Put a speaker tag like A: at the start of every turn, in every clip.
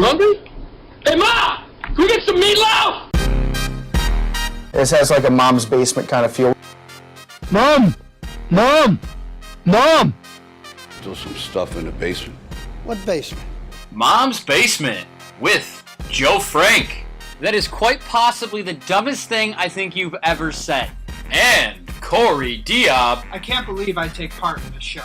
A: hungry? Hey, Ma! Can we get some meatloaf?
B: This has like a mom's basement kind of feel.
C: Mom! Mom! Mom!
D: Still some stuff in the basement.
E: What basement?
F: Mom's Basement with Joe Frank. That is quite possibly the dumbest thing I think you've ever said. And Corey Diab.
G: I can't believe I take part in this show.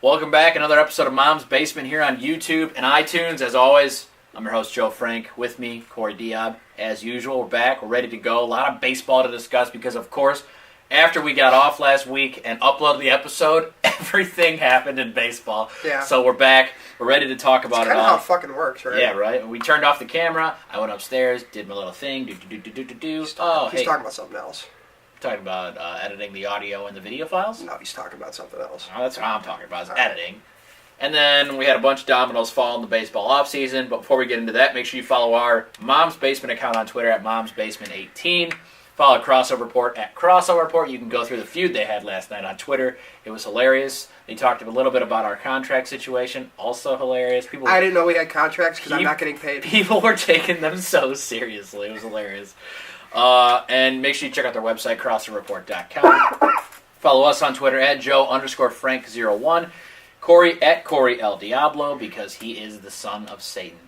F: Welcome back. Another episode of Mom's Basement here on YouTube and iTunes. As always, I'm your host, Joe Frank. With me, Corey Diab. As usual, we're back. We're ready to go. A lot of baseball to discuss because, of course, after we got off last week and uploaded the episode, everything happened in baseball.
E: Yeah.
F: So we're back. We're ready to talk about it all.
E: That's kind of how it fucking works, right?
F: Yeah, right. We turned off the camera. I went upstairs, did my little thing.
E: He's talking about something else.
F: Talking about editing the audio and the video files?
E: No, he's talking about something else.
F: Oh, that's what I'm talking about, is editing. And then we had a bunch of dominoes fall in the baseball offseason. But before we get into that, make sure you follow our Mom's Basement account on Twitter at MomsBasement18. Follow Crossover Report at Crossover Report. You can go through the feud they had last night on Twitter. It was hilarious. They talked a little bit about our contract situation. Also hilarious.
E: I didn't know we had contracts because I'm not getting paid.
F: People were taking them so seriously. It was hilarious. And make sure you check out their website, crossoverreport.com. Follow us on Twitter at Joe_Frank01. Corey at Corey El Diablo, because he is the son of Satan.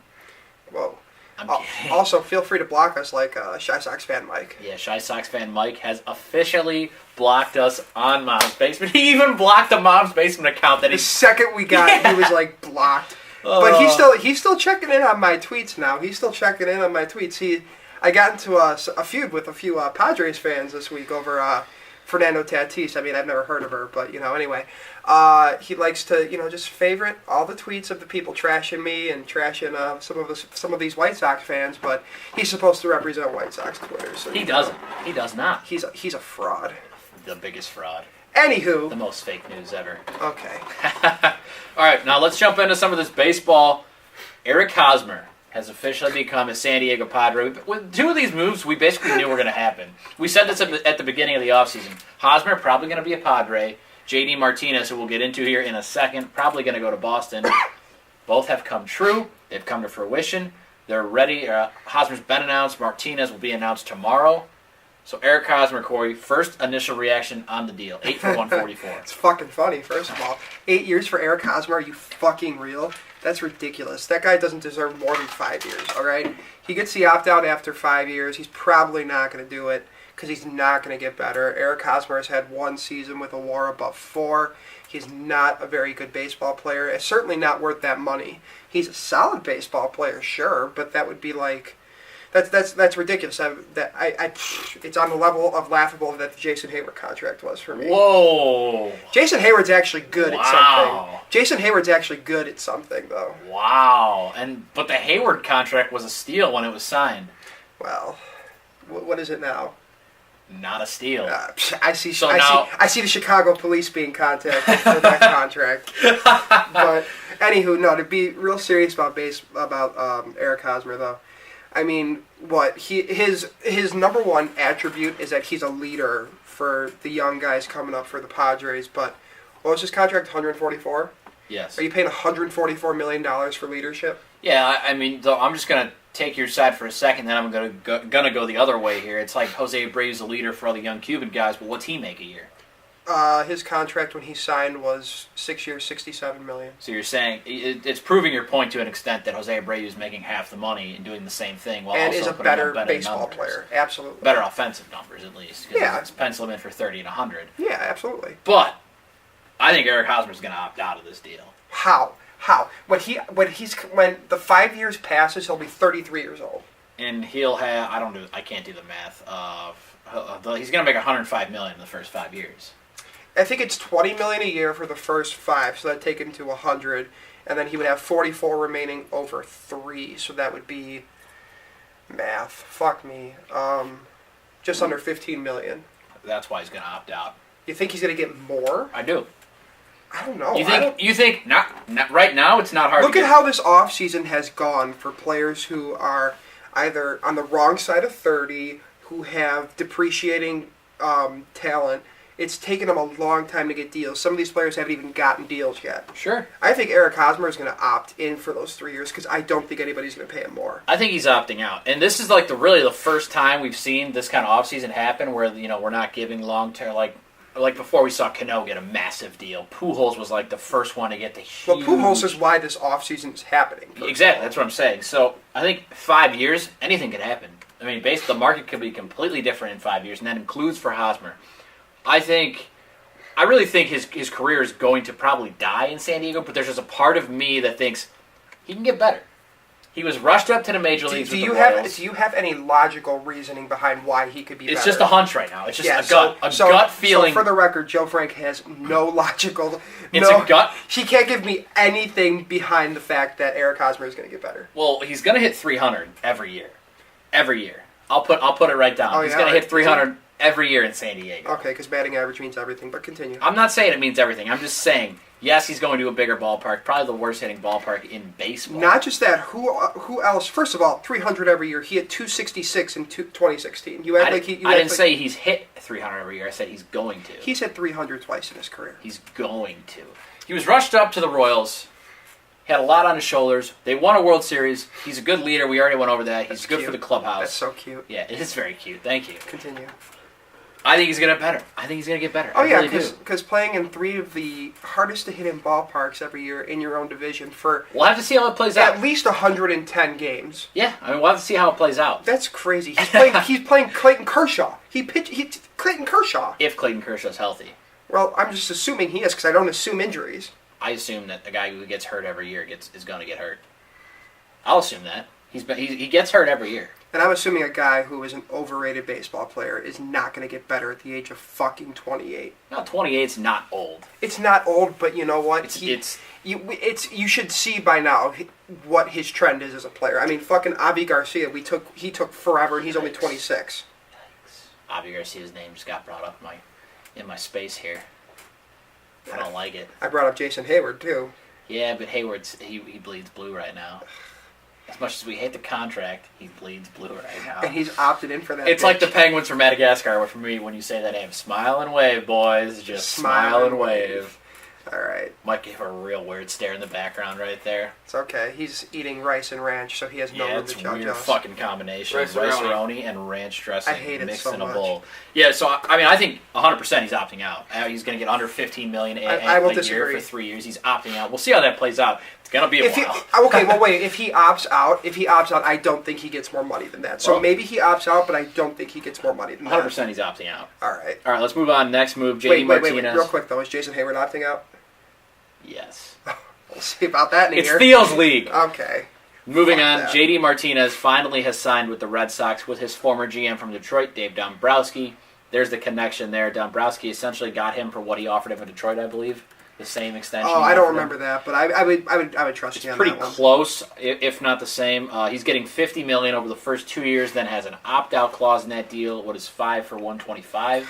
E: Whoa.
F: I'm kidding.
E: Also, feel free to block us like Shy Sox fan Mike.
F: Yeah, Shy Sox fan Mike has officially blocked us on Mom's Basement. He even blocked the Mom's Basement account that
E: The second we got, he was like blocked. But he's still checking in on my tweets now. I got into a feud with a few Padres fans this week over Fernando Tatis. I mean, I've never heard of her, but, anyway. He likes to, just favorite all the tweets of the people trashing me and trashing some of these White Sox fans, but he's supposed to represent White Sox Twitter. So
F: he doesn't. He does not.
E: He's a fraud.
F: The biggest fraud.
E: Anywho.
F: The most fake news ever.
E: Okay.
F: All right, now let's jump into some of this baseball. Eric Hosmer has officially become a San Diego Padre. With two of these moves, we basically knew were going to happen. We said this at the beginning of the offseason. Hosmer probably going to be a Padre. J.D. Martinez, who we'll get into here in a second, probably going to go to Boston. Both have come true. They've come to fruition. They're ready. Hosmer's been announced. Martinez will be announced tomorrow. So Eric Hosmer, Corey, first initial reaction on the deal. 8 for 144.
E: It's fucking funny, first of all. 8 years for Eric Hosmer, are you fucking real? That's ridiculous. That guy doesn't deserve more than 5 years, all right? He gets the opt-out after 5 years. He's probably not going to do it because he's not going to get better. Eric Hosmer has had one season with a WAR above 4. He's not a very good baseball player. It's certainly not worth that money. He's a solid baseball player, sure, but that would be like... That's ridiculous. It's on the level of laughable that the Jason Hayward contract was for me.
F: Whoa.
E: Jason Hayward's actually good at something. Jason Hayward's actually good at something, though.
F: Wow. But the Hayward contract was a steal when it was signed.
E: Well, what is it now?
F: Not a steal.
E: I see the Chicago police being contacted for that contract. But anywho, no. To be real serious about Eric Hosmer, though. I mean, his number one attribute is that he's a leader for the young guys coming up for the Padres. But what was his contract? 144.
F: Yes.
E: Are you paying $144 million for leadership?
F: Yeah, I mean, though, I'm just gonna take your side for a second, then I'm gonna go the other way here. It's like Jose Abreu's a leader for all the young Cuban guys, but what's he make a year?
E: His contract when he signed was 6 years, $67 million.
F: So you're saying it's proving your point to an extent that Jose Abreu is making half the money and doing the same thing while
E: and
F: also
E: is a
F: putting
E: better
F: up
E: baseball
F: numbers.
E: Player, absolutely.
F: Better offensive numbers at least.
E: Yeah,
F: it's pencil him in for 30 and 100.
E: Yeah, absolutely.
F: But I think Eric Hosmer's going to opt out of this deal.
E: How? When the 5 years passes, he'll be 33 years old.
F: And he'll have I can't do the math. He's going to make $105 million in the first 5 years.
E: I think it's $20 million a year for the first 5, so that'd take him to 100, and then he would have 44 remaining over 3, so that would be math. Fuck me. Just under $15 million.
F: That's why he's going to opt out.
E: You think he's going to get more?
F: I do.
E: I don't know.
F: You think not right now? It's not hard.
E: Look at how this offseason has gone for players who are either on the wrong side of 30, who have depreciating talent. It's taken them a long time to get deals. Some of these players haven't even gotten deals yet.
F: Sure.
E: I think Eric Hosmer is going to opt in for those 3 years because I don't think anybody's going to pay him more.
F: I think he's opting out. And this is like really the first time we've seen this kind of offseason happen where, we're not giving long-term, like before we saw Cano get a massive deal. Pujols was like the first one to get the huge...
E: Well, Pujols is why this offseason is happening.
F: Exactly, that's what I'm saying. So I think 5 years, anything could happen. I mean, basically the market could be completely different in 5 years, and that includes for Hosmer. I really think his career is going to probably die in San Diego, but there's just a part of me that thinks he can get better. He was rushed up to the major leagues with the Royals.
E: Do you have any logical reasoning behind why he could be better?
F: It's just a hunch right now. It's just a gut feeling.
E: So for the record, Joe Frank has no logical...
F: It's a gut...
E: He can't give me anything behind the fact that Eric Hosmer is going to get better.
F: Well, he's going to hit 300 every year. Every year. I'll put it right down. He's going to hit 300 every year in San Diego.
E: Okay, because batting average means everything, but continue.
F: I'm not saying it means everything. I'm just saying, yes, he's going to a bigger ballpark, probably the worst hitting ballpark in baseball.
E: Not just that. Who else? First of all, 300 every year. He hit 266 in 2016.
F: I didn't say he's hit 300 every year. I said he's going to.
E: He's hit 300 twice in his career.
F: He's going to. He was rushed up to the Royals. Had a lot on his shoulders. They won a World Series. He's a good leader. We already went over that. He's good
E: cute.
F: for the clubhouse.
E: That's so cute.
F: Yeah, it is very cute. Thank you.
E: Continue.
F: I think he's going to get better. I think he's going to get better.
E: Oh,
F: I
E: yeah,
F: really
E: because playing in 3 of the hardest to hit in ballparks every year in your own division for
F: We'll have to see how it plays out.
E: at least 110 games.
F: Yeah, I mean, we'll have to see how it plays out.
E: That's crazy. He's playing Clayton Kershaw. Clayton Kershaw.
F: If Clayton Kershaw's healthy.
E: Well, I'm just assuming he is because I don't assume injuries.
F: I assume that the guy who gets hurt every year is going to get hurt. I'll assume that. He gets hurt every year.
E: And I'm assuming a guy who is an overrated baseball player is not going to get better at the age of fucking 28.
F: No, 28's not old.
E: It's not old, but you know what? You should see by now what his trend is as a player. I mean, fucking Avi Garcia, he took forever, and he's only 26.
F: Avi Garcia's name just got brought up in my space here. I don't like it.
E: I brought up Jason Hayward too.
F: Yeah, but Hayward's he bleeds blue right now. As much as we hate the contract, he bleeds blue right now.
E: And he's opted in for that.
F: It's like the Penguins from Madagascar. For me, when you say that name, smile and wave, boys. Just smile and wave.
E: All right.
F: Mike gave her a real weird stare in the background right there.
E: It's okay. He's eating rice and ranch, so he has no room to judge us.
F: Yeah, it's a weird fucking combination. Rice-a-roni and ranch dressing
E: I hate it
F: mixed
E: so
F: in a
E: much.
F: bowl. Yeah, so, I mean, I think 100% he's opting out. He's going to get under $15 million
E: I will
F: a year
E: disagree.
F: for 3 years. He's opting out. We'll see how that plays out. It's going to be a while.
E: Okay, well, wait. If he opts out, I don't think he gets more money than that. So maybe he opts out, but I don't think he gets more money than that.
F: 100% he's opting out.
E: All right.
F: All right, let's move on. Next move, Jimmy Martinez.
E: Wait. Real quick, though. Is Jason Hayward opting out?
F: Yes.
E: We'll see about that in a year.
F: It's Theo's league.
E: Okay.
F: Moving
E: Fuck
F: on,
E: that.
F: J.D. Martinez finally has signed with the Red Sox with his former GM from Detroit, Dave Dombrowski. There's the connection there. Dombrowski essentially got him for what he offered him in Detroit, I believe. The same extension.
E: Oh, I don't remember that, but I would trust you on that one.
F: Pretty close, if not the same. He's getting $50 million over the first 2 years, then has an opt-out clause in that deal. What is 5 for 125?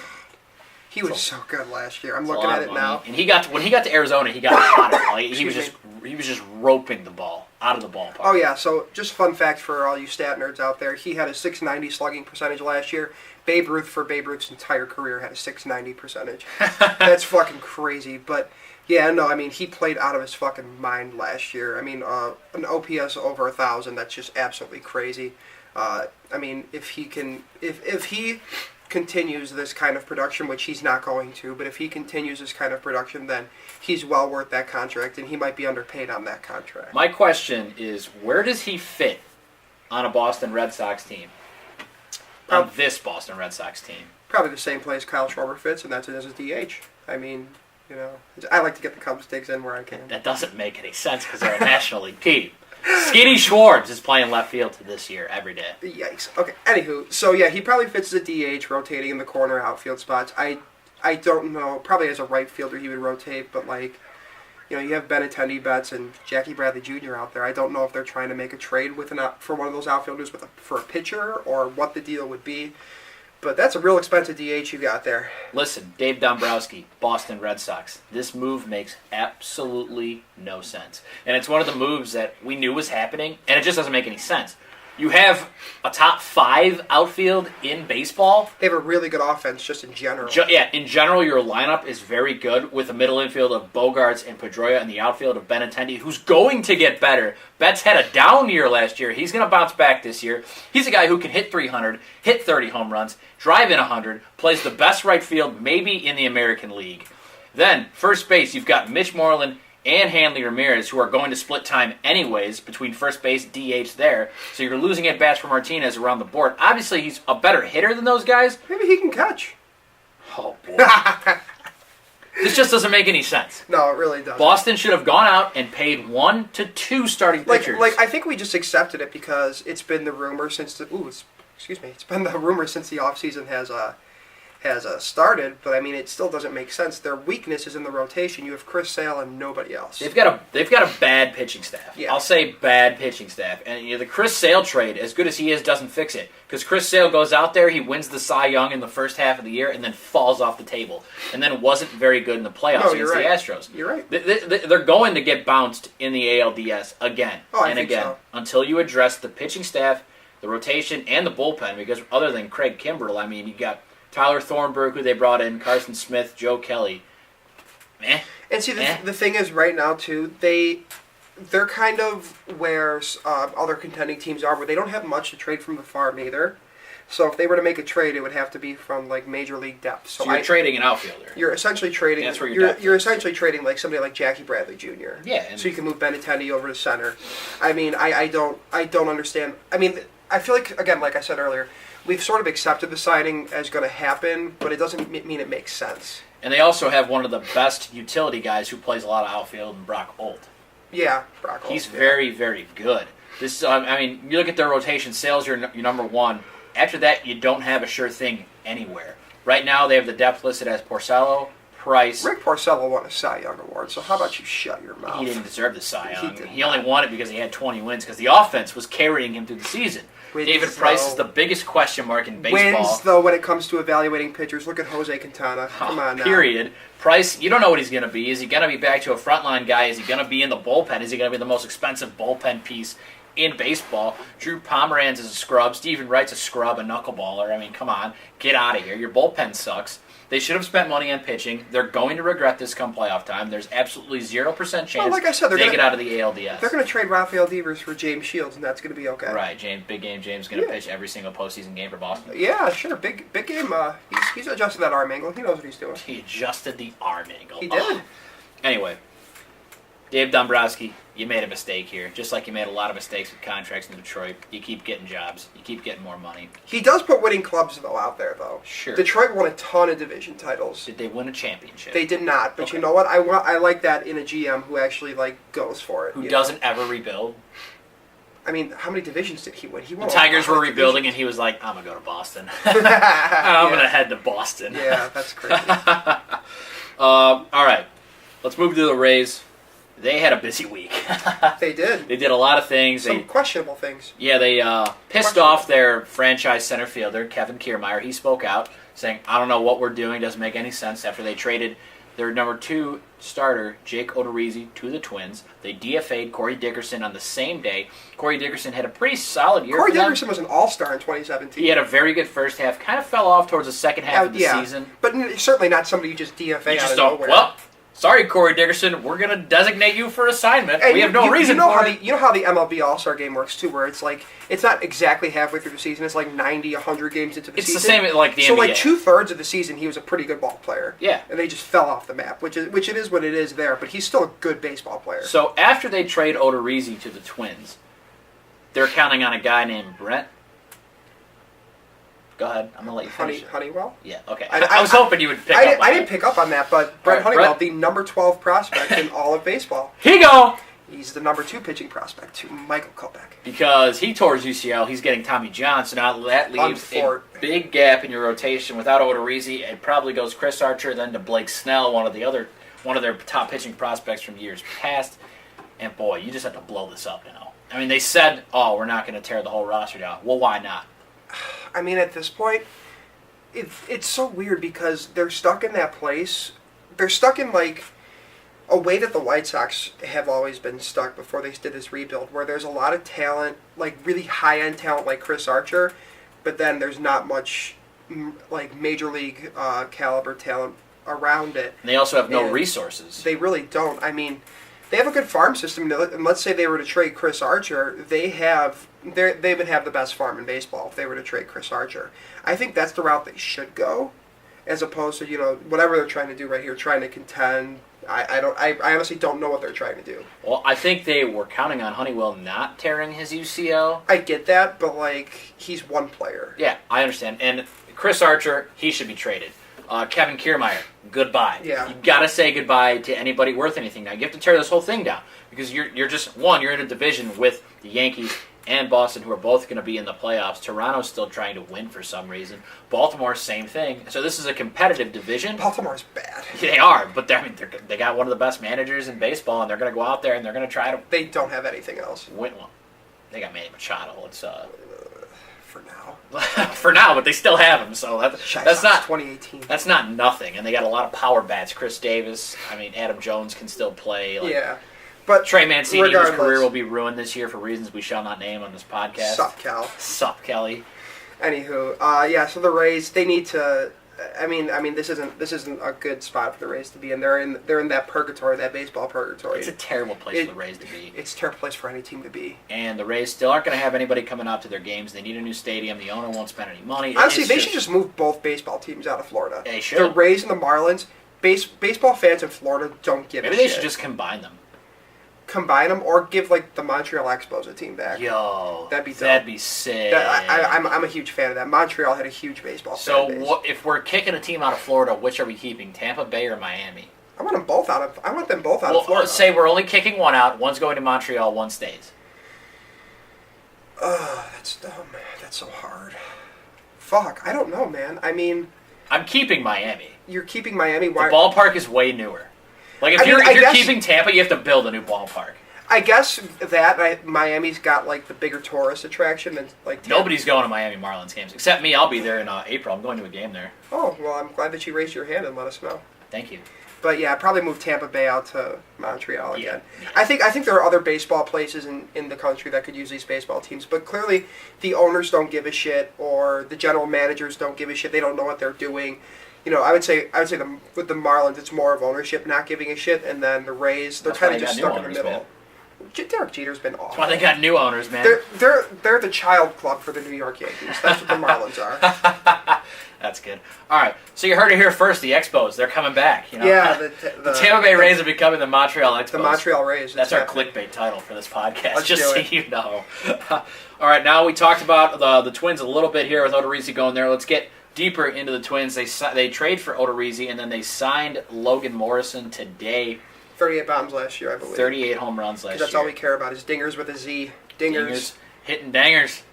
E: He was so good last year. I'm looking at it now.
F: And when he got to Arizona, he got hotter. Like, he was just roping the ball out of the ballpark.
E: Oh yeah. So just fun fact for all you stat nerds out there: he had a .690 slugging percentage last year. Babe Ruth for Babe Ruth's entire career had a .690 percentage. That's fucking crazy. But yeah, no, I mean he played out of his fucking mind last year. I mean an OPS over 1,000. That's just absolutely crazy. I mean if he continues this kind of production, which he's not going to, but if he continues this kind of production, then he's well worth that contract, and he might be underpaid on that contract.
F: My question is, where does he fit on a Boston Red Sox team? On this Boston Red Sox team?
E: Probably the same place Kyle Schwarber fits, and that's it as a DH. I mean, you know, I like to get the Cubs digs in where I can.
F: That doesn't make any sense because they're a National League team. Skinny Schwartz is playing left field this year every day.
E: Yikes. Okay. Anywho, so yeah, he probably fits as a DH, rotating in the corner outfield spots. I don't know. Probably as a right fielder he would rotate, but like, you know, you have Benintendi Betts and Jackie Bradley Jr. out there. I don't know if they're trying to make a trade for one of those outfielders for a pitcher or what the deal would be. But that's a real expensive DH you got there.
F: Listen, Dave Dombrowski, Boston Red Sox. This move makes absolutely no sense. And it's one of the moves that we knew was happening, and it just doesn't make any sense. You have a top 5 outfield in baseball.
E: They have a really good offense just in general.
F: In general, your lineup is very good with a middle infield of Bogarts and Pedroia and the outfield of Benintendi, who's going to get better. Betts had a down year last year. He's going to bounce back this year. He's a guy who can hit 300, hit 30 home runs, drive in 100, plays the best right field maybe in the American League. Then, first base, you've got Mitch Moreland and Hanley Ramirez, who are going to split time anyways between first base, DH there. So you're losing at bats for Martinez around the board. Obviously, he's a better hitter than those guys.
E: Maybe he can catch.
F: Oh, boy. This just doesn't make any sense.
E: No, it really doesn't.
F: Boston should have gone out and paid 1 to 2 starting pitchers.
E: I think we just accepted it because it's been the rumor since it's been the rumor since the offseason has started, but I mean, it still doesn't make sense. Their weakness is in the rotation. You have Chris Sale and nobody else.
F: They've got a bad pitching staff.
E: Yeah.
F: I'll say bad pitching staff. And the Chris Sale trade, as good as he is, doesn't fix it. Because Chris Sale goes out there, he wins the Cy Young in the first half of the year, and then falls off the table. And then wasn't very good in the playoffs against the Astros.
E: You're right.
F: They're going to get bounced in the ALDS again
E: I think so.
F: until you address the pitching staff, the rotation, and the bullpen. Because other than Craig Kimbrell, I mean, you got Tyler Thornburg, who they brought in, Carson Smith, Joe Kelly.
E: And see, the thing is, right now, too, they're kind of where other contending teams are, where they don't have much to trade from the farm either. So if they were to make a trade, it would have to be from like major league depth.
F: So you're trading an outfielder.
E: You're essentially trading.
F: That's where you're
E: essentially trading like somebody like Jackie Bradley Jr.
F: Yeah.
E: So you can move Benintendi over to center. I mean, I don't understand. I mean, I feel like, again, like I said earlier, we've sort of accepted the signing as going to happen, but it doesn't mean it makes sense.
F: And they also have one of the best utility guys who plays a lot of outfield, in Brock Holt.
E: Yeah, Brock Holt.
F: He's very, very good. This, I mean, you look at their rotation. Sale's your number one. After that, you don't have a sure thing anywhere. Right now, they have the depth listed as Porcello, Price.
E: Rick Porcello won a Cy Young award, so how about you shut your mouth?
F: He didn't deserve the Cy Young.
E: He
F: He only won it because he had 20 wins, because the offense was carrying him through the season. David Price is the biggest question mark in baseball.
E: Wins, though, when it comes to evaluating pitchers. Look at Jose Quintana. Come on now.
F: Period. Price, you don't know what he's going to be. Is he going to be back to a frontline guy? Is he going to be in the bullpen? Is he going to be the most expensive bullpen piece in baseball? Drew Pomeranz is a scrub. Stephen Wright's a scrub, a knuckleballer. I mean, come on. Get out of here. Your bullpen sucks. They should have spent money on pitching. They're going to regret this come playoff time. There's absolutely 0% chance
E: like I said,
F: they get out of the ALDS.
E: They're going to trade Rafael Devers for James Shields, and that's going to be okay.
F: Right, Big Game James going to pitch every single postseason game for Boston.
E: Yeah, sure. Big game. He's adjusted that arm angle. He knows what he's doing.
F: He adjusted the arm angle.
E: He did.
F: Anyway, Dave Dombrowski, you made a mistake here. Just like you made a lot of mistakes with contracts in Detroit. You keep getting jobs. You keep getting more money.
E: He does put winning clubs, though, out there, though.
F: Sure.
E: Detroit won a ton of division titles.
F: Did they win a championship?
E: They did not, but
F: Okay.
E: you know what? I like that in a GM who actually goes for it.
F: Who doesn't ever rebuild?
E: I mean, how many divisions did he win? He won.
F: The Tigers
E: a lot
F: were
E: of
F: rebuilding, and he was like, I'm going to go to Boston. I'm going to head to Boston.
E: Yeah, that's crazy.
F: All right. Let's move to the Rays. They had a busy week.
E: They did.
F: They did a lot of things.
E: Some questionable things.
F: Yeah, they pissed off their franchise center fielder, Kevin Kiermaier. He spoke out, saying, I don't know what we're doing. Doesn't make any sense. After they traded their number 2 starter, Jake Odorizzi, to the Twins. They DFA'd Corey Dickerson on the same day. Corey Dickerson had a pretty solid year
E: Corey
F: for them.
E: Dickerson was an all-star in 2017.
F: He had a very good first half. Kind of fell off towards the second half of the season.
E: But certainly not somebody you just DFA
F: You
E: out
F: just
E: of
F: don't,
E: nowhere.
F: well, sorry, Corey Dickerson, we're going to designate you for assignment.
E: And
F: we have no reason
E: you know
F: for
E: how
F: it.
E: you know how the MLB All-Star Game works, too, where it's like, it's not exactly halfway through the season. It's like 90, 100 games into the
F: It's
E: season.
F: the same like the
E: So
F: NBA.
E: like 2/3 of the season, he was a pretty good ball player.
F: Yeah.
E: And they just fell off the map, which it is what it is there, but he's still a good baseball player.
F: So after they trade Odorizzi to the Twins, they're counting on a guy named Brent. Go ahead. I'm going to let you finish.
E: Honeywell?
F: Yeah, okay.
E: I-
F: I was hoping you would pick up on
E: I
F: it.
E: didn't pick up on that, but Brett
F: Right,
E: Honeywell,
F: Brett-
E: the number 12 prospect in all of baseball.
F: Here you go!
E: He's the number 2 pitching prospect to Michael Kopech.
F: Because he tore his UCL, he's getting Tommy John, so now that leaves a
E: Unfort.
F: big gap in your rotation. Without Odorizzi, it probably goes Chris Archer, then to Blake Snell, one of their top pitching prospects from years past. And boy, you just have to blow this up now. I mean, they said, oh, we're not going to tear the whole roster down. Well, why not?
E: I mean, at this point, it's so weird because they're stuck in that place. They're stuck in, like, a way that the White Sox have always been stuck before they did this rebuild, where there's a lot of talent, like really high-end talent like Chris Archer, but then there's not much like major league caliber talent around it.
F: And they also have no
E: And
F: resources.
E: They really don't. I mean, they have a good farm system, and let's say they were to trade Chris Archer, they would have the best farm in baseball if they were to trade Chris Archer. I think that's the route they should go, as opposed to whatever they're trying to do right here, trying to contend. I honestly don't know what they're trying to do.
F: Well, I think they were counting on Honeywell not tearing his UCL.
E: I get that, but he's one player.
F: Yeah, I understand. And Chris Archer, he should be traded. Kevin Kiermaier, goodbye.
E: Yeah.
F: You got to say goodbye to anybody worth anything now. You have to tear this whole thing down because you're just you're in a division with the Yankees and Boston, who are both going to be in the playoffs. Toronto's still trying to win for some reason. Baltimore, same thing. So this is a competitive division.
E: Baltimore's bad.
F: They are, but they got one of the best managers in baseball, and they're going to go out there and they're going to try to.
E: They don't have anything else
F: win one. They got Manny Machado. It's
E: for now.
F: For now, but they still have him, so that's not
E: 2018.
F: That's not nothing, and they got a lot of power bats. Chris Davis, Adam Jones can still play.
E: Yeah. But
F: Trey Mancini, whose
E: regardless,
F: career will be ruined this year for reasons we shall not name on this podcast.
E: Sup, Cal.
F: Sup, Kelly.
E: Anywho, so the Rays, they need to. I mean, this isn't a good spot for the Rays to be in. They're in that purgatory, that baseball purgatory.
F: It's a terrible place for the Rays to be.
E: It's a terrible place for any team to be.
F: And the Rays still aren't going to have anybody coming out to their games. They need a new stadium. The owner won't spend any money.
E: Honestly, they should just move both baseball teams out of Florida.
F: They should.
E: The Rays and the Marlins. Baseball fans in Florida don't give a shit.
F: Maybe they should just combine them.
E: Combine them, or give the Montreal Expos a team back.
F: Yo,
E: that'd be dope.
F: That'd be sick.
E: I'm a huge fan of that. Montreal had a huge baseball fan base.
F: So if we're kicking a team out of Florida, which are we keeping? Tampa Bay or Miami?
E: I want them both out of Florida.
F: Let's say we're only kicking one out. One's going to Montreal. One stays.
E: That's dumb. That's so hard. Fuck, I don't know, man. I mean,
F: I'm keeping Miami.
E: You're keeping Miami. Why?
F: The ballpark is way newer. If you're keeping Tampa, you have to build a new ballpark.
E: I guess that Miami's got the bigger tourist attraction than Tampa.
F: Nobody's going to Miami Marlins games except me. I'll be there in April. I'm going to a game there.
E: Oh well, I'm glad that you raised your hand and let us know.
F: Thank you.
E: But yeah, I'd probably move Tampa Bay out to Montreal again.
F: Yeah.
E: I think there are other baseball places in the country that could use these baseball teams, but clearly the owners don't give a shit, or the general managers don't give a shit. They don't know what they're doing. I would say with the Marlins, it's more of ownership not giving a shit, and then the Rays, they're kind of just stuck in the middle.
F: Man.
E: Derek Jeter's been awful.
F: That's why they got new owners, man.
E: They're the child club for the New York Yankees. That's what the Marlins are.
F: That's good. All right, so you heard it here first. The Expos, they're coming back.
E: Yeah,
F: the Tampa Bay Rays are becoming the Montreal Expos.
E: The Montreal Rays.
F: That's our clickbait title for this podcast.
E: Let's
F: just so you know. All right, now we talked about the Twins a little bit here with Odorizzi going there. Let's get deeper into the Twins. They trade for Odorizzi, and then they signed Logan Morrison today.
E: 38 bombs last year, I believe.
F: 38 home runs last year.
E: That's all we care about is dingers with a Z. Dingers.
F: Hitting dingers.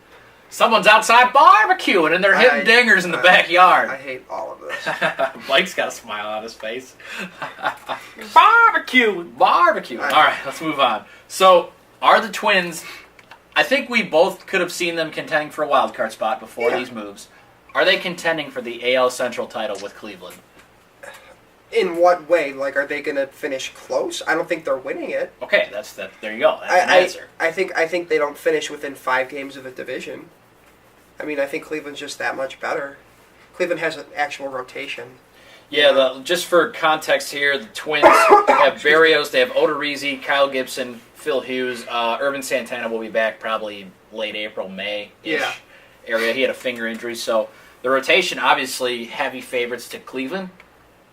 F: Someone's outside barbecuing, and they're hitting dingers in the backyard.
E: I hate all of this.
F: Blake's got a smile on his face. Barbecue. All right, let's move on. So, are the Twins... I think we both could have seen them contending for a wild card spot before these moves. Are they contending for the AL Central title with Cleveland?
E: In what way? Are they going to finish close? I don't think they're winning it.
F: Okay, that's that. There you go. That's an answer.
E: I think they don't finish within 5 games of the division. I mean, I think Cleveland's just that much better. Cleveland has an actual rotation.
F: Yeah, just for context here, the Twins have Barrios, they have Odorizzi, Kyle Gibson, Phil Hughes, Irvin Santana will be back probably late April, May-ish area. He had a finger injury, so the rotation obviously heavy favorites to Cleveland,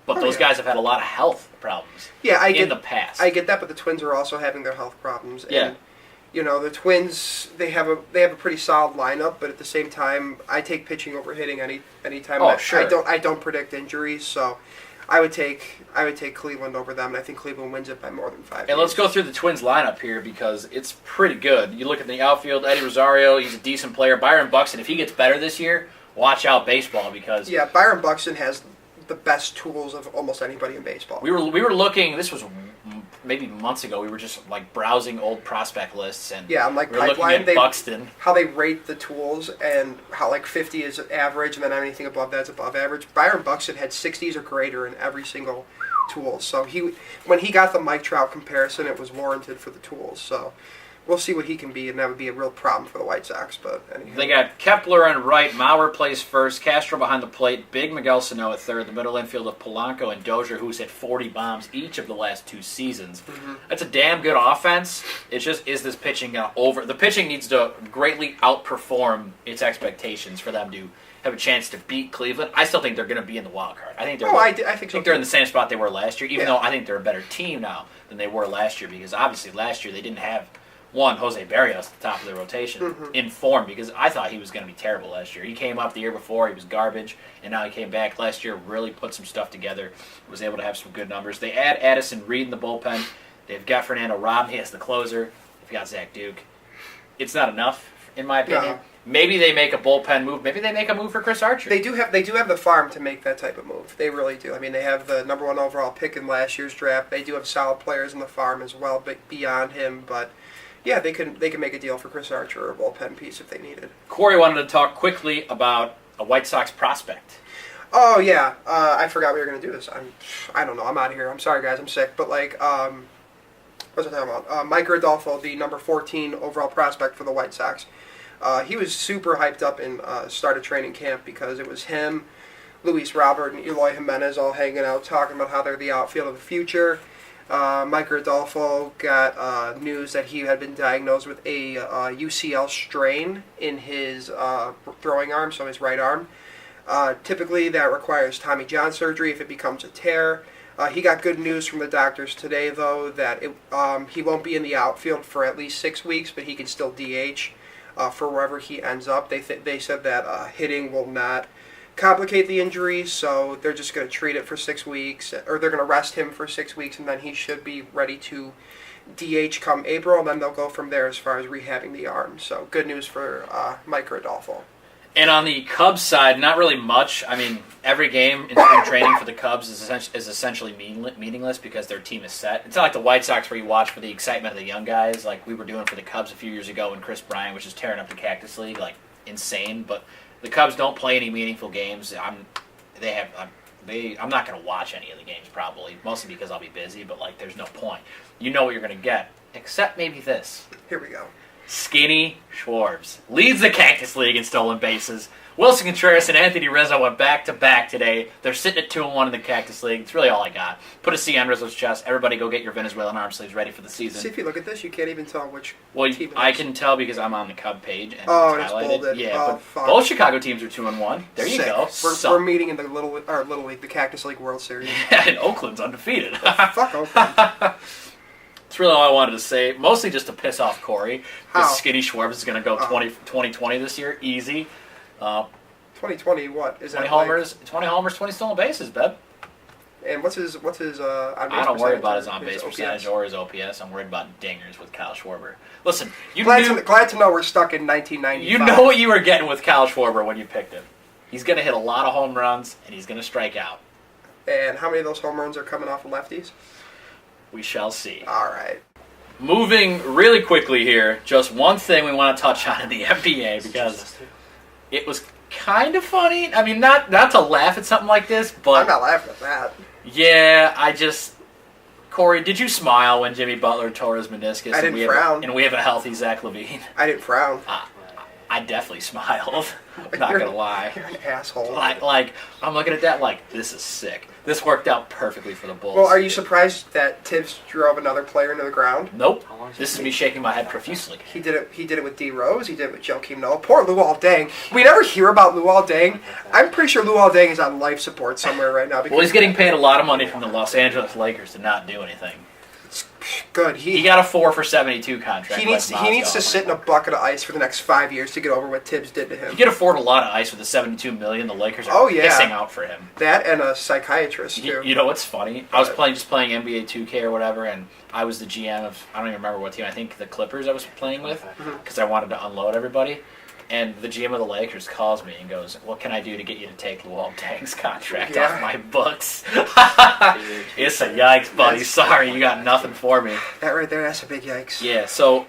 F: but those guys have had a lot of health problems in the past.
E: I get that, but the Twins are also having their health problems.
F: Yeah.
E: And, the Twins, they have a pretty solid lineup, but at the same time, I take pitching over hitting any time.
F: Oh, sure.
E: I don't predict injuries, so I would take Cleveland over them, and I think Cleveland wins it by more than 5 games.
F: And let's go through the Twins lineup here because it's pretty good. You look at the outfield, Eddie Rosario, he's a decent player. Byron Buxton, if he gets better this year, watch out baseball because...
E: Yeah, Byron Buxton has the best tools of almost anybody in baseball.
F: We were looking, this was maybe months ago, we were just browsing old prospect lists and
E: we were
F: looking at Buxton.
E: How they rate the tools and how 50 is average and then anything above that's above average. Byron Buxton had 60s or greater in every single tools. So when he got the Mike Trout comparison, it was warranted for the tools. So we'll see what he can be, and that would be a real problem for the White Sox. But anyhow.
F: They got Kepler on right, Mauer plays first, Castro behind the plate, Big Miguel Sano at third, the middle infield of Polanco and Dozier, who's hit 40 bombs each of the last 2 seasons. That's a damn good offense. It's just, is this pitching going to over... The pitching needs to greatly outperform its expectations for them to have a chance to beat Cleveland. I still think they're going to be in the wild card. I think they're.
E: I think so.
F: They're in the same spot they were last year, even though I think they're a better team now than they were last year, because obviously last year they didn't have Jose Barrios at the top of the rotation in form, because I thought he was going to be terrible last year. He came up the year before, he was garbage, and now he came back last year, really put some stuff together, was able to have some good numbers. They add Addison Reed in the bullpen. They've got Fernando Rodney as the closer. They've got Zach Duke. It's not enough, in my opinion.
E: No.
F: Maybe they make a bullpen move. Maybe they make a move for Chris Archer.
E: They do have the farm to make that type of move. They really do. I mean, they have the number 1 overall pick in last year's draft. They do have solid players in the farm as well, but beyond him. But yeah, they can make a deal for Chris Archer or a bullpen piece if they needed.
F: Corey wanted to talk quickly about a White Sox prospect.
E: Oh yeah, I forgot we were going to do this. I don't know. I'm out of here. I'm sorry, guys. I'm sick. But like, what's I talking about? Mike Rodolfo, the number 14 overall prospect for the White Sox. He was super hyped up in start of training camp because it was him, Luis Robert, and Eloy Jimenez all hanging out talking about how they're the outfield of the future. Mike Rodolfo got news that he had been diagnosed with a UCL strain in his throwing arm, so his right arm. Typically, that requires Tommy John surgery if it becomes a tear. He got good news from the doctors today, though, that he won't be in the outfield for at least 6 weeks, but he can still DH. For wherever he ends up. They said that hitting will not complicate the injury, so they're just going to treat it for 6 weeks, or they're going to rest him for 6 weeks, and then he should be ready to DH come April, and then they'll go from there as far as rehabbing the arm. So good news for Mike Rodolfo.
F: And on the Cubs side, not really much. I mean, every game in spring training for the Cubs is essentially meaningless because their team is set. It's not like the White Sox where you watch for the excitement of the young guys like we were doing for the Cubs a few years ago when Chris Bryant was just tearing up the Cactus League, like insane. But the Cubs don't play any meaningful games. I'm not going to watch any of the games probably, mostly because I'll be busy, but like there's no point. You know what you're going to get, except maybe this.
E: Here we go.
F: Skinny Schwarbs leads the Cactus League in stolen bases. Wilson Contreras and Anthony Rizzo went back-to-back today. They're sitting at 2-1 in the Cactus League. It's really all I got. Put a C on Rizzo's chest. Everybody go get your Venezuelan arm sleeves ready for the season.
E: See, if you look at this, you can't even tell which team
F: I can tell because I'm on the Cub page. And
E: it's
F: highlighted.
E: bolded.
F: Yeah, but
E: fuck.
F: both Chicago teams are 2-1. There you go.
E: We're meeting in the Little League, the Cactus League World Series.
F: Yeah, and Oakland's undefeated.
E: Fuck Oakland.
F: That's really all I wanted to say. Mostly just to piss off Corey.
E: How?
F: Because Skinny Schwarbs is going to go 2020 this year. Easy.
E: 2020 what? Is
F: 20
E: that
F: homers, 20 stolen bases, beb.
E: And what's his on base
F: I don't worry about his on base
E: OPS?
F: percentage or his OPS. I'm worried about dingers with Kyle Schwarber. Listen,
E: glad to know we're stuck in 1995.
F: You know what you were getting with Kyle Schwarber when you picked him. He's going to hit a lot of home runs and he's going to strike out.
E: And how many of those home runs are coming off of lefties?
F: We shall see.
E: All right.
F: Moving really quickly here, just one thing we want to touch on in the NBA because it was kind of funny. I mean, not to laugh at something like this, but
E: I'm not laughing at that.
F: Yeah, Corey, did you smile when Jimmy Butler tore his meniscus?
E: I didn't frown.
F: And we have a healthy Zach LaVine.
E: I didn't frown.
F: I definitely smiled. I'm not going to lie.
E: You're an asshole.
F: Like, I'm looking at that like, this is sick. This worked out perfectly for the Bulls.
E: Well, are you surprised that Tibbs drove another player into the ground?
F: Nope. This is me shaking my head profusely.
E: He did it with D. Rose. He did it with Joakim Noah. Poor Luol Deng. We never hear about Luol Deng. I'm pretty sure Luol Deng is on life support somewhere right now.
F: Well, he's getting paid a lot of money from the Los Angeles Lakers to not do anything.
E: Good.
F: He got a 4 for 72 contract.
E: He needs to sit in a bucket of ice for the next 5 years to get over what Tibbs did to him.
F: He could afford a lot of ice with the $72 million. The Lakers are pissing out for him.
E: That and a psychiatrist too.
F: You know what's funny? I was playing NBA 2K or whatever, and I was the GM of I don't even remember what team. I think the Clippers I was playing with because I wanted to unload everybody. And the GM of the Lakers calls me and goes, "What can I do to get you to take Luol Deng's contract off my books?" It's a yikes, buddy. Sorry, you got nothing for me.
E: That right there, that's a big yikes.
F: Yeah, so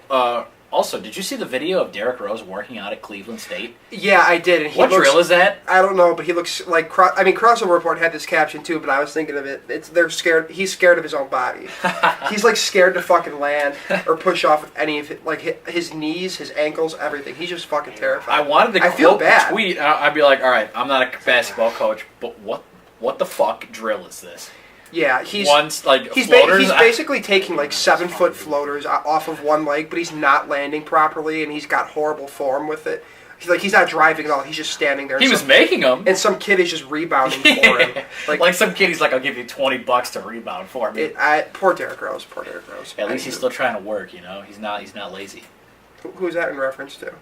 F: Also, did you see the video of Derrick Rose working out at Cleveland State?
E: Yeah, I did. And
F: What drill is that?
E: I don't know, but he looks like. Crossover Report had this caption too, but I was thinking of it. They're scared. He's scared of his own body. He's like scared to fucking land or push off with any of it, like his knees, his ankles, everything. He's just fucking terrified.
F: I wanted to
E: feel
F: quote the
E: bad.
F: tweet. I'd be like, all right, I'm not a basketball coach, but what the fuck drill is this?
E: Yeah, he's
F: floaters.
E: basically taking like 7-foot floaters off of one leg, but he's not landing properly, and he's got horrible form with it. He's not driving at all. He's just standing there.
F: He was making them,
E: and some kid is just rebounding for him.
F: Like some kid, he's like, "I'll give you $20 to rebound for me."
E: Poor Derrick Rose.
F: At least he's still trying to work. You know, he's not lazy.
E: Who's that in reference to?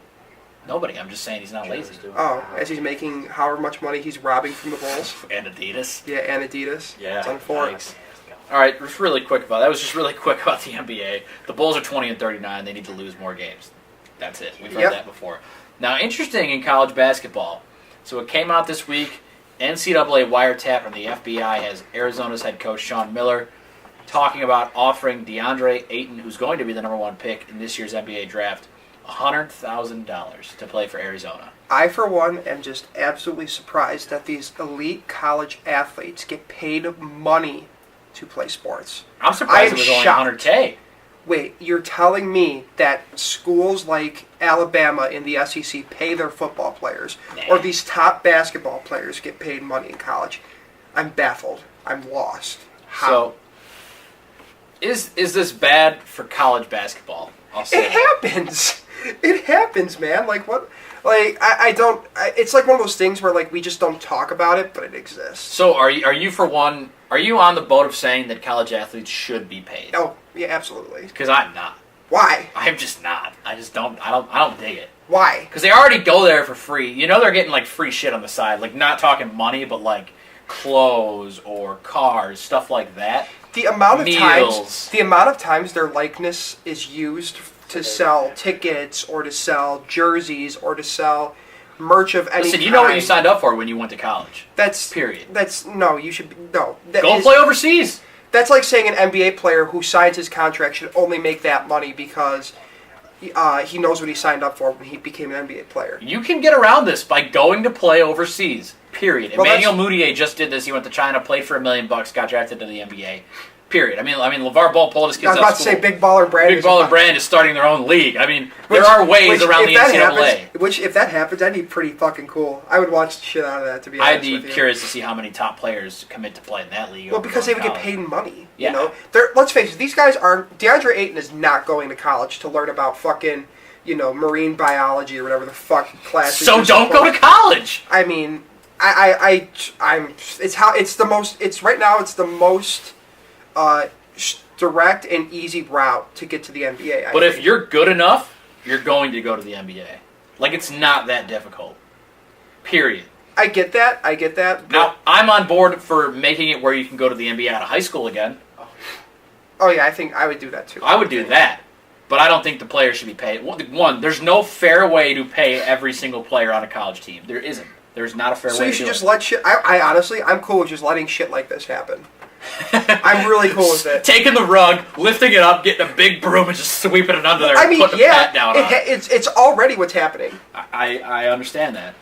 F: Nobody. I'm just saying he's not lazy.
E: Oh, as he's making however much money he's robbing from the Bulls.
F: And Adidas.
E: Yeah, and Adidas.
F: Yeah.
E: It's unfortunate.
F: All right, just really quick about that. Was just really quick about the NBA. The Bulls are 20-39. They need to lose more games. That's it. We've heard that before. Now, interesting in college basketball. So it came out this week. NCAA wiretap from the FBI has Arizona's head coach Sean Miller talking about offering DeAndre Ayton, who's going to be the number 1 pick in this year's NBA draft, $100,000 to play for Arizona.
E: I, for one, am just absolutely surprised that these elite college athletes get paid money to play sports.
F: I'm surprised it was only $100K.
E: Wait, you're telling me that schools like Alabama in the SEC pay their football players, or these top basketball players get paid money in college? I'm baffled. I'm lost. How?
F: So, is this bad for college basketball?
E: It happens. It happens, man. Like what? Like I don't. It's like one of those things where like we just don't talk about it, but it exists.
F: So are you for one? Are you on the boat of saying that college athletes should be paid?
E: Oh yeah, absolutely.
F: Because I'm not.
E: Why?
F: I'm just not. I just don't. I don't dig it.
E: Why?
F: Because they already go there for free. You know they're getting like free shit on the side. Like not talking money, but like clothes or cars, stuff like that.
E: The amount of
F: Meals.
E: times their likeness is used to sell tickets or to sell jerseys or to sell merch of any kind.
F: Listen, you know what you signed up for when you went to college.
E: That's
F: period.
E: That's no. You should no.
F: Go play overseas.
E: That's like saying an NBA player who signs his contract should only make that money because he knows what he signed up for when he became an NBA player.
F: You can get around this by going to play overseas. Period.
E: Well,
F: Emmanuel Mudiay just did this. He went to China, played for $1 million, got drafted to the NBA. Period. I mean, LeVar Ball pulled his kids out of school.
E: I was about to say Big Baller Brand.
F: Big Baller Brand is starting their own league. I mean, there are ways around the NCAA.
E: If that happens, that'd be pretty fucking cool. I would watch the shit out of that, to be honest with you.
F: I'd be curious to see how many top players commit to play in that league.
E: Well, because they would get paid money.
F: Yeah.
E: You know? Let's face it, these guys aren't... DeAndre Ayton is not going to college to learn about fucking, marine biology or whatever the fuck classes.
F: So don't go to college!
E: I mean, it's right now it's the most direct and easy route to get to the NBA.
F: But if you're good enough, you're going to go to the NBA. Like, it's not that difficult. Period.
E: I get that.
F: Now, I'm on board for making it where you can go to the NBA out of high school again.
E: Oh, yeah, I think I would do that, too.
F: I would do that. But I don't think the players should be paid. One, there's no fair way to pay every single player on a college team. There isn't. There's not a fair way to do it.
E: So you should just let shit... I honestly, I'm cool with just letting shit like this happen. I'm really cool with it.
F: Taking the rug, lifting it up, getting a big broom, and just sweeping it under there and putting a pat down on it.
E: It's already what's happening.
F: I understand that.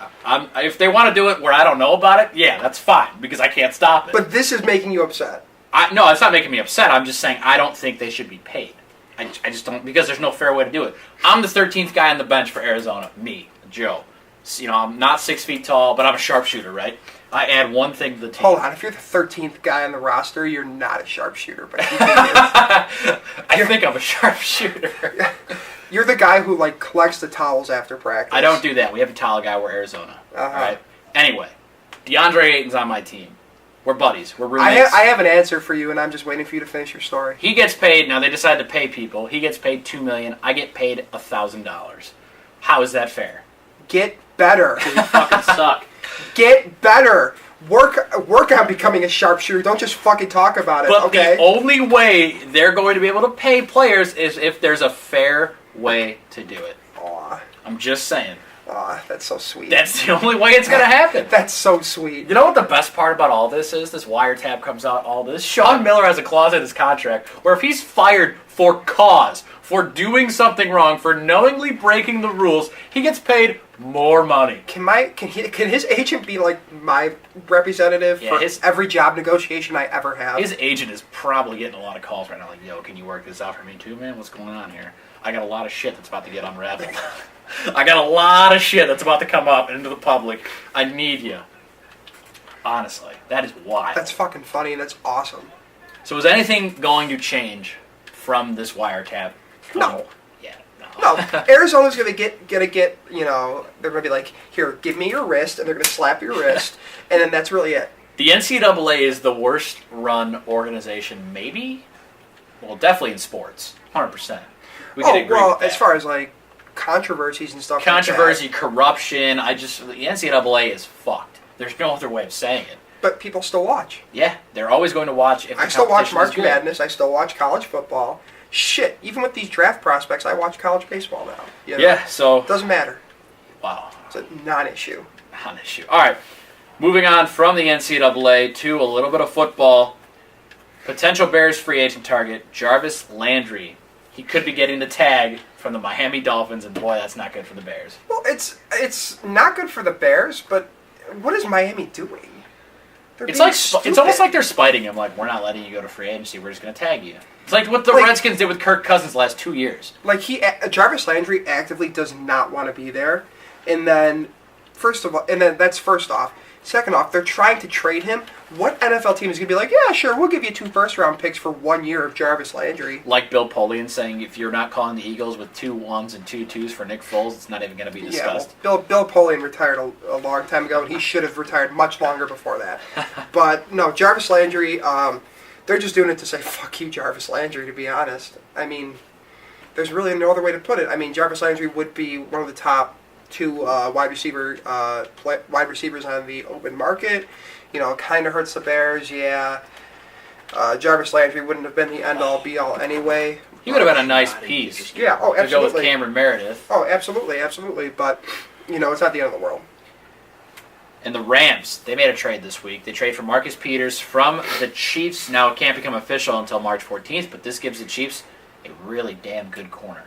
F: If they want to do it where I don't know about it, yeah, that's fine, because I can't stop it.
E: But this is making you upset.
F: No, it's not making me upset. I'm just saying I don't think they should be paid. I just don't, because there's no fair way to do it. I'm the 13th guy on the bench for Arizona. Me, Joe. I'm not 6 feet tall, but I'm a sharpshooter, right? I add one thing to the team.
E: Hold on, if you're the 13th guy on the roster, you're not a sharpshooter. But
F: I think I'm a sharpshooter.
E: You're the guy who collects the towels after practice.
F: I don't do that. We have a towel guy. We're Arizona. All right. Anyway, DeAndre Ayton's on my team. We're buddies. We're roommates.
E: I have an answer for you, and I'm just waiting for you to finish your story.
F: He gets paid. Now they decide to pay people. He gets paid $2 million. I get paid $1,000. How is that fair?
E: Get better.
F: You fucking suck.
E: Get better. Work on becoming a sharpshooter. Don't just fucking talk about it.
F: But
E: okay?
F: The only way they're going to be able to pay players is if there's a fair way to do it.
E: Aw.
F: I'm just saying.
E: Aw, that's so sweet.
F: That's the only way it's going to happen.
E: That's so sweet.
F: You know what the best part about all this is? This wiretap comes out, all this. Sean Miller has a clause in his contract where if he's fired for cause, for doing something wrong, for knowingly breaking the rules, he gets paid more money.
E: Can his agent be like my representative for every job negotiation I ever have?
F: His agent is probably getting a lot of calls right now, like, yo, can you work this out for me too, man? What's going on here? I got a lot of shit that's about to get unraveled. I got a lot of shit that's about to come up into the public. I need you. Honestly, that is wild.
E: That's fucking funny. That's awesome.
F: So is anything going to change from this wiretap?
E: No.
F: Yeah,
E: No, Arizona's gonna get, you know, they're gonna be like, here, give me your wrist, and they're gonna slap your wrist, and then that's really it.
F: The NCAA is the worst run organization, maybe? Well, definitely in sports, 100%. We can agree with that.
E: As far as like controversies and stuff
F: Controversy,
E: like that.
F: corruption, the NCAA is fucked. There's no other way of saying it.
E: But people still watch.
F: Yeah, they're always going to watch. If
E: I still watch March Madness. I still watch college football. Shit, even with these draft prospects, I watch college baseball now. You know?
F: Yeah, so...
E: Doesn't matter.
F: Wow.
E: It's a non-issue.
F: Non-issue. All right, moving on from the NCAA to a little bit of football. Potential Bears free agent target, Jarvis Landry. He could be getting the tag from the Miami Dolphins, and boy, that's not good for the Bears.
E: Well, it's not good for the Bears, but what is Miami doing?
F: It's almost like they're spiting him. Like, we're not letting you go to free agency. We're just going to tag you. It's like what the Redskins did with Kirk Cousins the last 2 years.
E: Like Jarvis Landry actively does not want to be there, and then that's first off. Second off, they're trying to trade him. What NFL team is going to be like, yeah, sure, we'll give you 2 first-round picks for 1 year of Jarvis Landry?
F: Like Bill Polian saying, if you're not calling the Eagles with 2 1s and 2 2s for Nick Foles, it's not even going to be discussed.
E: Yeah, well, Bill Polian retired a long time ago, and he should have retired much longer before that. But, no, Jarvis Landry, they're just doing it to say, fuck you, Jarvis Landry, to be honest. I mean, there's really no other way to put it. I mean, Jarvis Landry would be one of the top 2 wide receivers on the open market. You know, kind of hurts the Bears, yeah. Jarvis Landry wouldn't have been the end-all, be-all anyway.
F: He would have been a nice piece.
E: Yeah, oh, absolutely.
F: To go with Cameron Meredith.
E: Oh, absolutely, absolutely. But, you know, it's not the end of the world.
F: And the Rams, they made a trade this week. They trade for Marcus Peters from the Chiefs. Now, it can't become official until March 14th, but this gives the Chiefs a really damn good corner.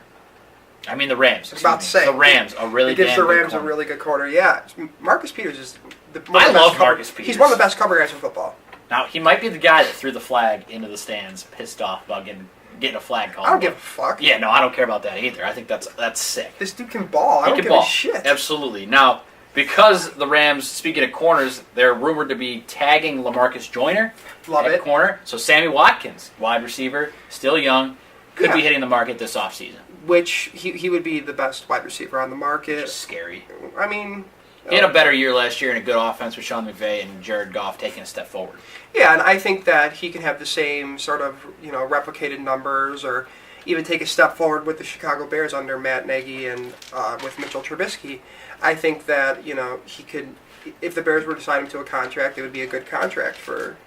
F: I mean, the Rams.
E: I was about to say.
F: The Rams, a really damn good corner.
E: It gives the Rams a really good corner, yeah. Marcus Peters is
F: I love Marcus Peters.
E: He's one of the best cover guys in football.
F: Now, he might be the guy that threw the flag into the stands, pissed off about getting a flag called.
E: I don't give a fuck.
F: Yeah, no, I don't care about that either. I think that's sick.
E: This dude can ball. I don't give a shit.
F: Absolutely. Now, because the Rams, speaking of corners, they're rumored to be tagging LaMarcus Joyner at corner. So Sammy Watkins, wide receiver, still young, could be hitting the market this offseason.
E: Which he would be the best wide receiver on the market.
F: Just scary.
E: I mean...
F: He had a better year last year and a good offense with Sean McVay and Jared Goff taking a step forward.
E: Yeah, and I think that he can have the same sort of, you know, replicated numbers or even take a step forward with the Chicago Bears under Matt Nagy and with Mitchell Trubisky. I think that, you know, he could, if the Bears were to sign him to a contract, it would be a good contract for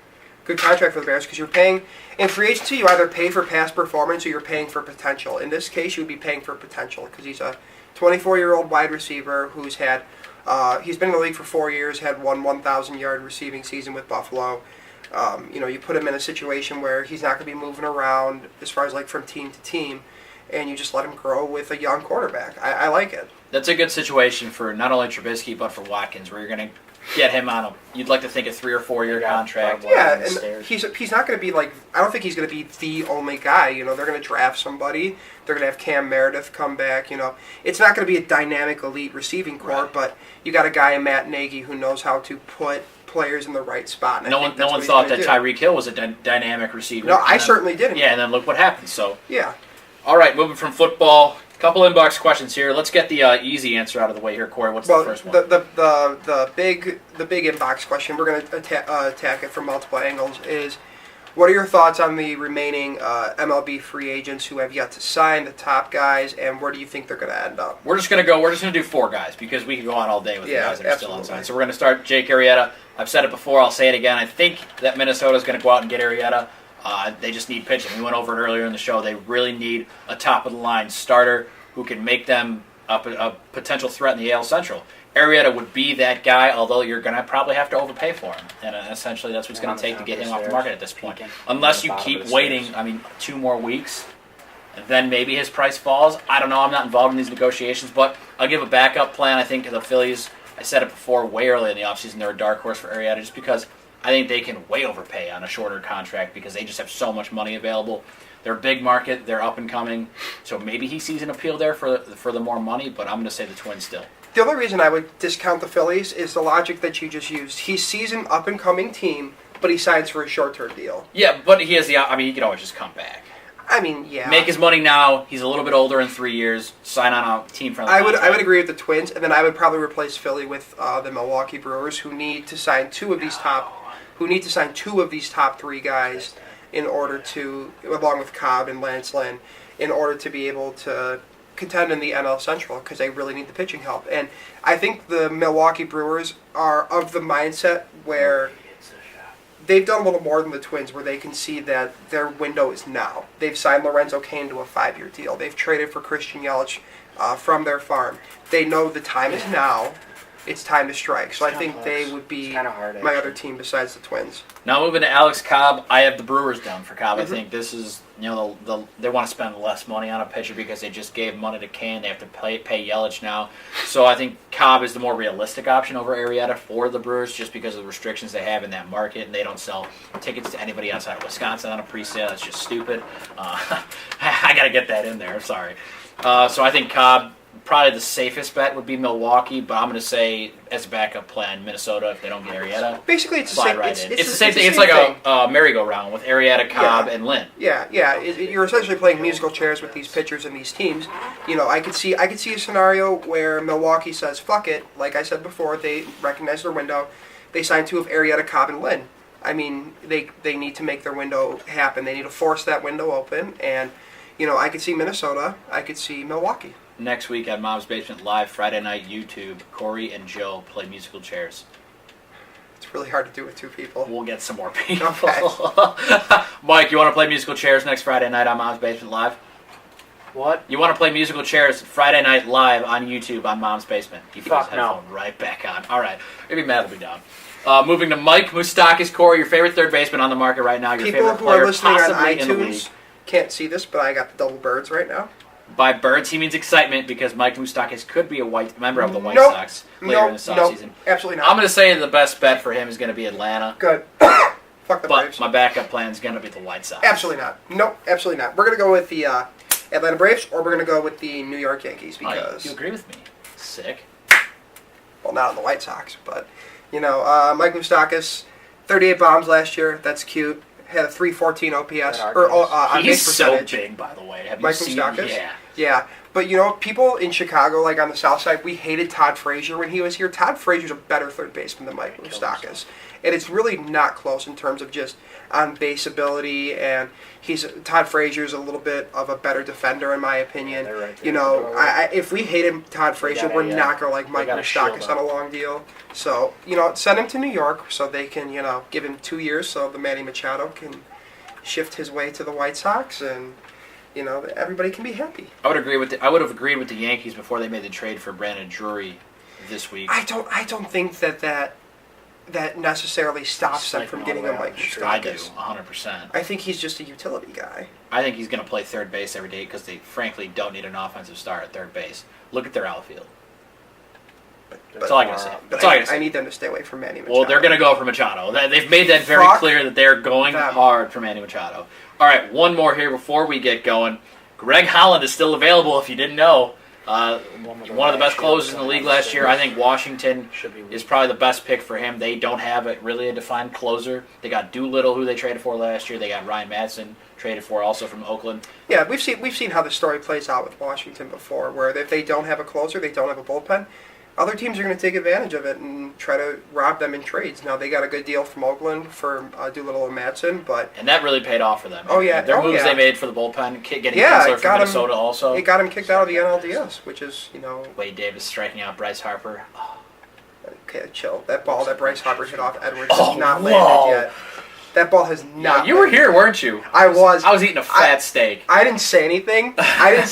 E: the Bears because you're paying, in free agency, you either pay for past performance or you're paying for potential. In this case, you would be paying for potential because he's a 24-year-old wide receiver who's had, he's been in the league for 4 years, had one 1,000-yard receiving season with Buffalo. You know, you put him in a situation where he's not going to be moving around as far as like from team to team, and you just let him grow with a young quarterback. I like it. That's
F: a good situation for not only Trubisky but for Watkins, where you're going to get him on you'd like to think a 3 or 4 year contract.
E: Yeah, and he's not going to be like, I don't think he's going to be the only guy. You know, they're going to draft somebody. They're going to have Cam Meredith come back. You know, it's not going to be a dynamic elite receiving corps, but you got a guy in Matt Nagy who knows how to put players in the right spot. And
F: no one thought that Tyreek Hill was a dynamic receiver.
E: No, I certainly didn't.
F: Yeah, and then look what happened. So
E: yeah.
F: All right, moving from football. Couple inbox questions here. Let's get the easy answer out of the way here, Corey. What's the first one?
E: The big inbox question, we're going to attack it from multiple angles, is what are your thoughts on the remaining MLB free agents who have yet to sign, the top guys, and where do you think they're going to end up?
F: We're just going to do 4 guys because we can go on all day with the guys that are still unsigned. So we're going to start Jake Arrieta. I've said it before. I'll say it again. I think that Minnesota's going to go out and get Arrieta. They just need pitching. We went over it earlier in the show. They really need a top-of-the-line starter who can make them a potential threat in the AL Central. Arrieta would be that guy, although you're going to probably have to overpay for him. And essentially that's what it's going to take to get him off the market at this point. Unless you keep waiting, 2 more weeks, then maybe his price falls. I don't know. I'm not involved in these negotiations, but I'll give a backup plan. I think the Phillies, I said it before, way early in the offseason, they're a dark horse for Arrieta just because I think they can way overpay on a shorter contract because they just have so much money available. They're a big market. They're up and coming. So maybe he sees an appeal there for the more money, but I'm going to say the Twins still.
E: The only reason I would discount the Phillies is the logic that you just used. He sees an up-and-coming team, but he signs for a short-term deal.
F: Yeah, but he has he can always just come back.
E: I mean, yeah.
F: Make his money now. He's a little bit older in 3 years. Sign on a team-friendly
E: I
F: contract.
E: would agree with the Twins, and then I would probably replace Philly with the Milwaukee Brewers, who need to sign two of these top three guys in order to, along with Cobb and Lance Lynn, in order to be able to contend in the NL Central because they really need the pitching help. And I think the Milwaukee Brewers are of the mindset where they've done a little more than the Twins, where they can see that their window is now. They've signed Lorenzo Cain to a 5-year deal. They've traded for Christian Yelich from their farm. They know the time is now. It's time to strike. So I think they would be my other team besides the Twins.
F: Now moving to Alex Cobb, I have the Brewers down for Cobb. I think this is, they want to spend less money on a pitcher because they just gave money to Cain. They have to pay Yelich now. So I think Cobb is the more realistic option over Arrieta for the Brewers just because of the restrictions they have in that market, and they don't sell tickets to anybody outside of Wisconsin on a pre-sale. That's just stupid. I got to get that in there. Sorry. So I think Cobb, probably the safest bet would be Milwaukee, but I'm going to say as a backup plan, Minnesota if they don't get Arrieta.
E: Basically, it's the
F: slide
E: same.
F: Right in. It's the
E: same
F: thing. It's like a merry-go-round with Arrieta, Cobb, and Lynn.
E: Yeah. You're essentially playing musical chairs with these pitchers and these teams. I could see a scenario where Milwaukee says, "Fuck it." Like I said before, they recognize their window. They sign two of Arrieta, Cobb, and Lynn. I mean, they need to make their window happen. They need to force that window open. And I could see Minnesota. I could see Milwaukee.
F: Next week at Mom's Basement Live, Friday night, YouTube, Corey and Joe play musical chairs.
E: It's really hard to do with two people.
F: We'll get some more people.
E: Okay.
F: Mike, you want to play musical chairs next Friday night on Mom's Basement Live?
C: What?
F: You want to play musical chairs Friday night live on YouTube on Mom's Basement? He put his
C: Fuck no.
F: headphone right back on. All right. Maybe Matt will be down. Moving to Mike Moustakis, Corey, your favorite third baseman on the market right now. Your
E: People
F: favorite
E: who
F: player
E: are listening on
F: possibly in the league.
E: iTunes can't see this, but I got the double birds right now.
F: By birds, he means excitement because Mike Moustakis could be a member of the White Sox later in the offseason.
E: Absolutely not.
F: I'm going to say the best bet for him is going to be Atlanta.
E: Good. Fuck the
F: But
E: Braves.
F: my backup plan is going to be the White Sox.
E: Absolutely not. Nope, absolutely not. We're going to go with the Atlanta Braves, or we're going to go with the New York Yankees because...
F: you agree with me? Sick.
E: Well, not on the White Sox, but, Mike Moustakis, 38 bombs last year. That's cute. Had a 314 OPS. On
F: He's
E: base
F: so
E: percentage.
F: big, by the way. Have you
E: Mike
F: seen
E: Moustakis?
F: Yeah.
E: Yeah. But, people in Chicago, like on the South Side, we hated Todd Frazier when he was here. Todd Frazier's a better third baseman than Mike Moustakis. And it's really not close in terms of just on-base ability, and Todd Frazier's a little bit of a better defender, in my opinion.
C: Right
E: if we hated Todd Frazier, we're not going to like Mike Moustakis on a long deal. So, send him to New York so they can, give him 2 years so the Manny Machado can shift his way to the White Sox, and everybody can be happy.
F: I would have agreed with the Yankees before they made the trade for Brandon Drury this week.
E: I don't think that necessarily stops them from getting a Mike Moustakis.
F: I do, 100%.
E: I think he's just a utility guy.
F: I think he's going to play third base every day because they frankly don't need an offensive star at third base. Look at their outfield. That's all I gotta say. That's all I gotta say.
E: I need them to stay away from Manny Machado.
F: Well, they're going to go for Machado. They've made that very clear that they're going hard for Manny Machado. All right, one more here before we get going. Greg Holland is still available if you didn't know. One of the best closers in the league last year. I think Washington is probably the best pick for him. They don't have really a defined closer. They got Doolittle, who they traded for last year. They got Ryan Madsen, traded for also from Oakland.
E: Yeah, we've seen how the story plays out with Washington before, where if they don't have a closer, they don't have a bullpen. Other teams are going to take advantage of it and try to rob them in trades. Now, they got a good deal from Oakland for Doolittle and Madsen, but...
F: And that really paid off for them.
E: Oh, yeah.
F: Their moves they made for the bullpen, getting Kinsler from Minnesota also.
E: It got him kicked out of the NLDS, which is,
F: Wade Davis striking out Bryce Harper. Oh.
E: Okay, chill. That ball that Bryce Harper hit off Edwards has not landed yet. That ball has not.
F: You were here, weren't you?
E: I was.
F: I was eating a fat steak.
E: I didn't say anything. I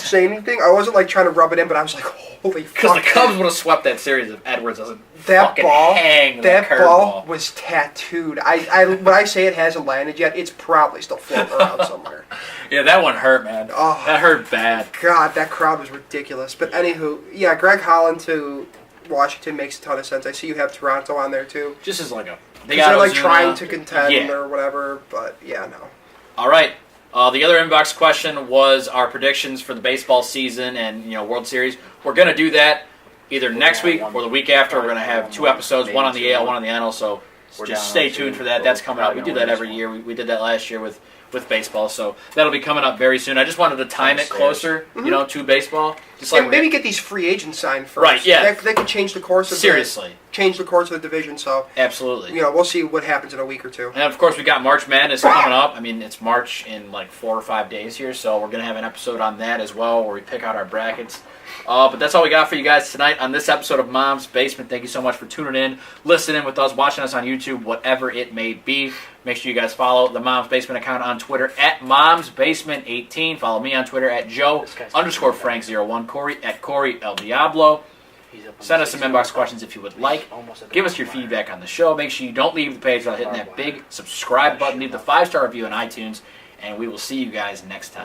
E: wasn't like trying to rub it in, but I was like, holy fuck.
F: Because the Cubs would have swept that series if Edwards doesn't
E: that ball,
F: hang
E: that ball was tattooed. When I say it hasn't landed yet, it's probably still floating around somewhere.
F: Yeah, that one hurt, man.
E: Oh.
F: That hurt bad.
E: God, that crowd was ridiculous. But anywho, yeah, Greg Holland to Washington makes a ton of sense. I see you have Toronto on there too.
F: Just as like a...
E: They're like
F: Ozuna.
E: trying to contend
F: Yeah.
E: or whatever, but yeah, no.
F: All right. The other inbox question was our predictions for the baseball season and World Series. We're going to do that either next week or the week after. We're going to have 2 episodes, one on the AL, one on the NL. So just stay tuned for that. That's coming up. We do that every year. We did that last year with baseball, so that'll be coming up very soon. I just wanted to time it closer, to baseball. Just like
E: maybe get these free agents signed first.
F: Right, yeah.
E: They could change the course of change the course of the division. So
F: absolutely,
E: we'll see what happens in a week or two.
F: And of course, we got March Madness coming up. I mean, it's March in like 4 or 5 days here, so we're gonna have an episode on that as well, where we pick out our brackets. But that's all we got for you guys tonight on this episode of Mom's Basement. Thank you so much for tuning in, listening with us, watching us on YouTube, whatever it may be. Make sure you guys follow the Mom's Basement account on Twitter at MomsBasement18. Follow me on Twitter at Joe_Frank01, Corey at Corey El Diablo. Send us some inbox questions if you would like. Give us your feedback on the show. Make sure you don't leave the page without hitting that big subscribe button. Leave the 5-star review on iTunes, and we will see you guys next time.